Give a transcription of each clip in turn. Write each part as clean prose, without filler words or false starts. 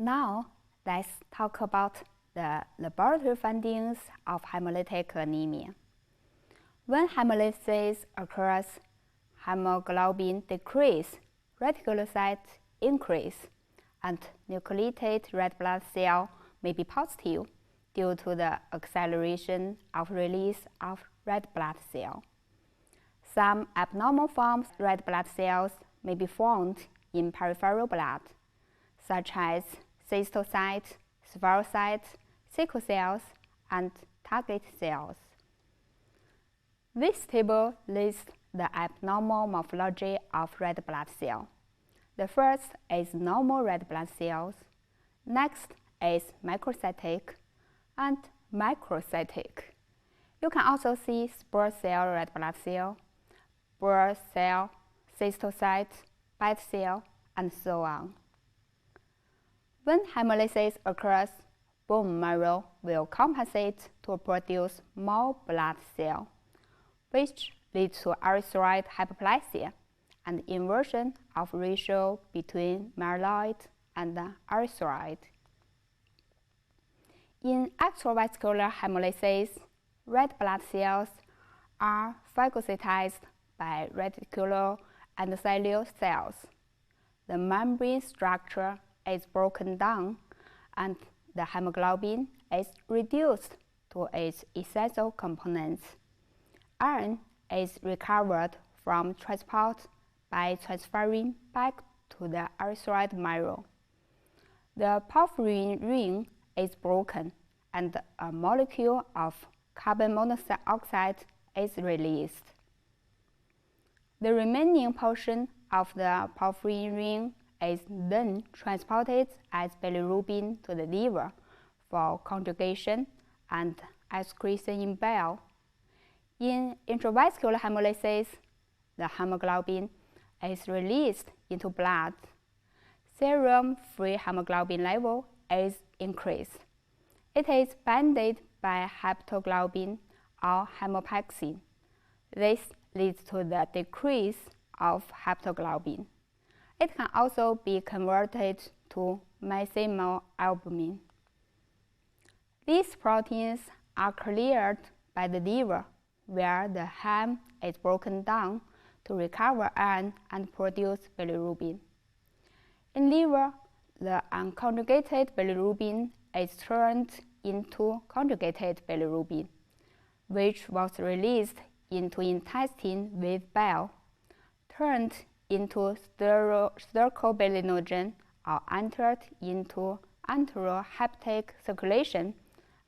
Now, let's talk about the laboratory findings of hemolytic anemia. When hemolysis occurs, hemoglobin decrease, reticulocytes increase, and nucleated red blood cell may be positive due to the acceleration of release of red blood cell. Some abnormal forms of red blood cells may be formed in peripheral blood, such as cystocytes, spherocytes, sickle cells, and target cells. This table lists the abnormal morphology of red blood cell. The first is normal red blood cells. Next is macrocytic and microcytic. You can also see spore cell red blood cell, Bur cell, cystocyte, beta cell, and so on. When hemolysis occurs, bone marrow will compensate to produce more blood cells, which leads to erythroid hyperplasia and inversion of ratio between myeloid and erythroid. In extravascular hemolysis, red blood cells are phagocytized by reticuloendothelial cells. The membrane structure is broken down and the hemoglobin is reduced to its essential components. Iron is recovered from transport by transferring back to the erythroid marrow. The porphyrin ring is broken and a molecule of carbon monoxide is released. The remaining portion of the porphyrin ring is then transported as bilirubin to the liver for conjugation and excretion in bile. In intravascular hemolysis, the hemoglobin is released into blood. Serum free hemoglobin level is increased. It is bounded by hepatoglobin or hemopexin. This leads to the decrease of hepatoglobin. It can also be converted to mesemoalbumin. These proteins are cleared by the liver, where the hem is broken down to recover iron and produce bilirubin. In liver, the unconjugated bilirubin is turned into conjugated bilirubin, which was released into intestine with bile, turned into stercobilinogen or entered into enterohepatic circulation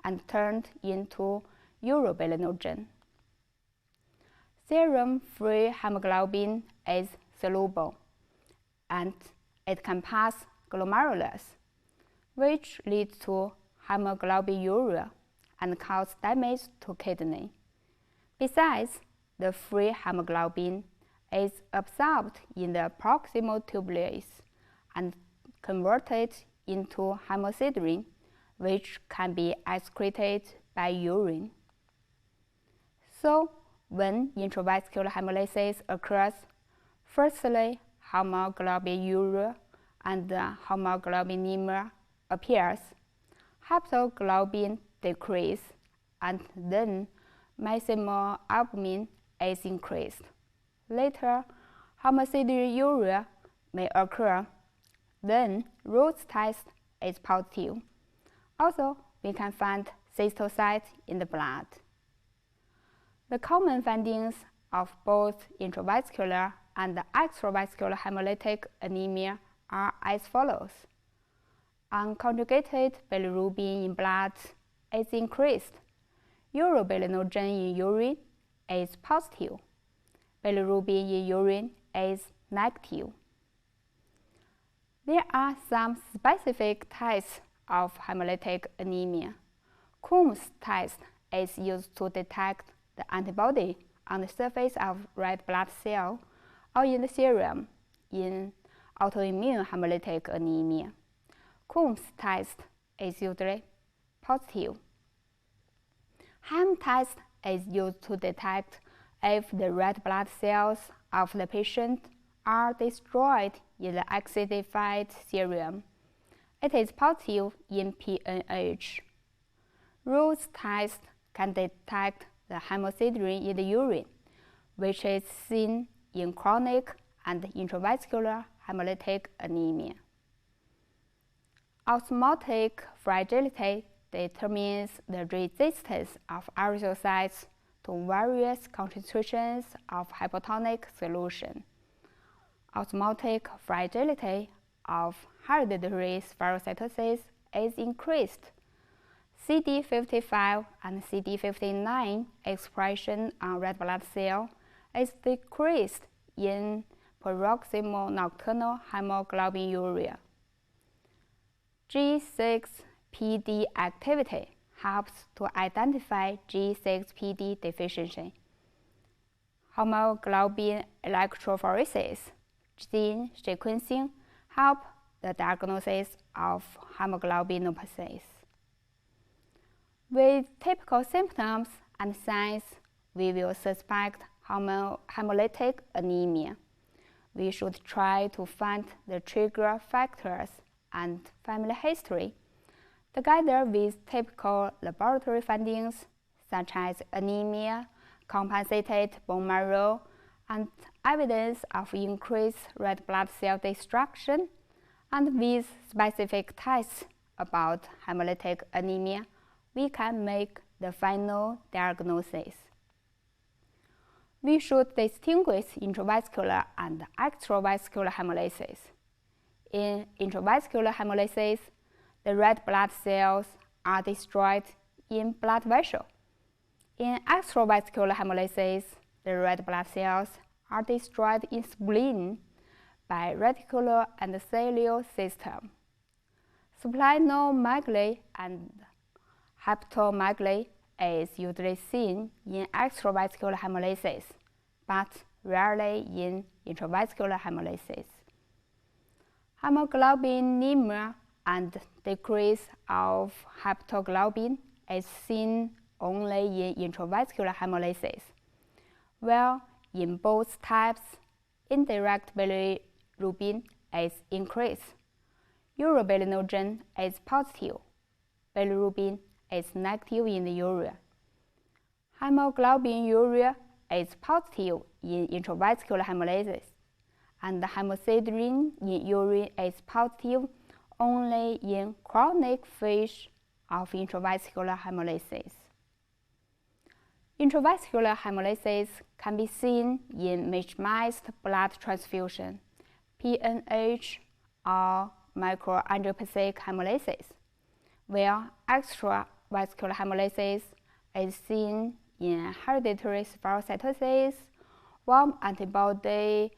and turned into urobilinogen. Serum-free hemoglobin is soluble, and it can pass glomerulus, which leads to hemoglobinuria and cause damage to kidney. Besides, the free hemoglobin is absorbed in the proximal tubulus and converted into hemosiderin, which can be excreted by urine. So, when intravascular hemolysis occurs, firstly, hemoglobinuria and hemoglobinemia appears, hepatoglobin decrease, and then mesemoalbumin is increased. Later, hemosideruria may occur. Then, Root's test is positive. Also, we can find cystocytes in the blood. The common findings of both intravascular and extravascular hemolytic anemia are as follows. Unconjugated bilirubin in blood is increased. Urobilinogen in urine is positive. Bilirubin in urine is negative. There are some specific tests of hemolytic anemia. Coombs test is used to detect the antibody on the surface of red blood cell or in the serum in autoimmune hemolytic anemia. Coombs test is usually positive. Hem test is used to detect if the red blood cells of the patient are destroyed in the acidified serum. it is positive in PNH. Root test can detect the hemosiderin in the urine, which is seen in chronic and intravascular hemolytic anemia. Osmotic fragility determines the resistance of erythrocytes to various concentrations of hypotonic solution. Osmotic fragility of hereditary spherocytosis is increased. CD55 and CD59 expression on red blood cell is decreased in paroxysmal nocturnal hemoglobinuria. G6PD activity helps to identify G6PD deficiency. Hemoglobin electrophoresis gene sequencing help the diagnosis of hemoglobinopathies. With typical symptoms and signs, we will suspect hemolytic anemia. We should try to find the trigger factors and family history, together with typical laboratory findings such as anemia, compensated bone marrow, and evidence of increased red blood cell destruction, and with specific tests about hemolytic anemia, we can make the final diagnosis. We should distinguish intravascular and extravascular hemolysis. In intravascular hemolysis, the red blood cells are destroyed in blood vessel. In extravascular hemolysis, the red blood cells are destroyed in spleen by reticular endothelial system. Splenomegaly and hepatomegaly is usually seen in extravascular hemolysis, but rarely in intravascular hemolysis. Hemoglobinemia and decrease of hepatoglobin is seen only in intravascular hemolysis, while in both types, indirect bilirubin is increased. Urobilinogen is positive. Bilirubin is negative in the urea. Hemoglobinuria is positive in intravascular hemolysis, and the hemosiderin in urine is positive only in chronic phase of intravascular hemolysis. Intravascular hemolysis can be seen in mismatched blood transfusion, PNH, or microangiopathic hemolysis, where extravascular hemolysis is seen in hereditary spherocytosis, warm antibody,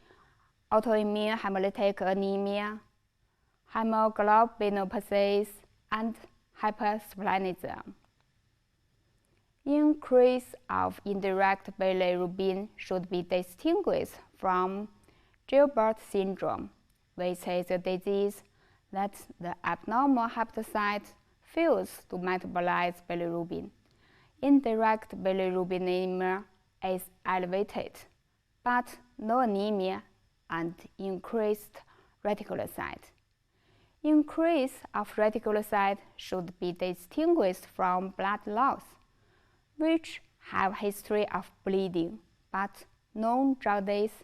autoimmune hemolytic anemia, hemoglobinopathies, and hypersplenism. Increase of indirect bilirubin should be distinguished from Gilbert syndrome, which is a disease that the abnormal hepatocyte fails to metabolize bilirubin. Indirect bilirubinemia is elevated, but no anemia and increased reticulocyte. Increase of reticulocyte should be distinguished from blood loss, which have history of bleeding, but no jaundice,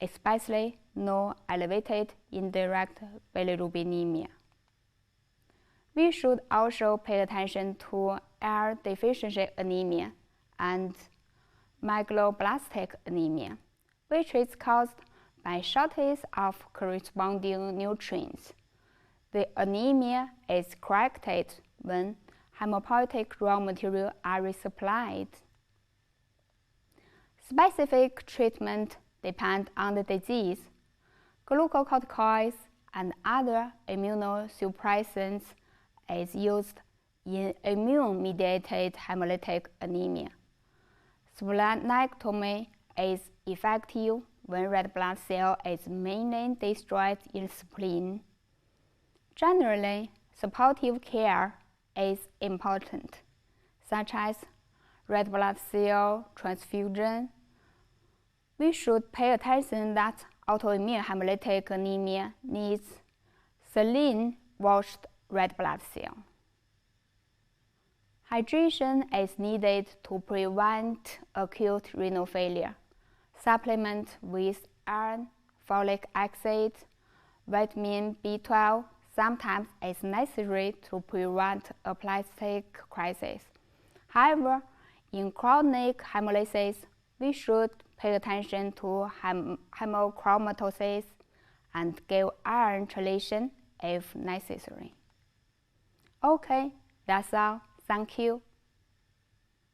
especially no elevated indirect bilirubinemia. We should also pay attention to iron deficiency anemia and megaloblastic anemia, which is caused by shortage of corresponding nutrients. The anemia is corrected when hemopoietic raw material are resupplied. Specific treatment depend on the disease. Glucocorticoids and other immunosuppressants is used in immune-mediated hemolytic anemia. Splenectomy is effective when red blood cell is mainly destroyed in spleen. Generally, supportive care is important, such as red blood cell transfusion. We should pay attention that autoimmune hemolytic anemia needs saline washed red blood cell. Hydration is needed to prevent acute renal failure. Supplement with iron, folic acid, vitamin B12 sometimes is necessary to prevent aplastic crisis. However, in chronic hemolysis, we should pay attention to hemochromatosis and give iron chelation if necessary. Okay, that's all. Thank you.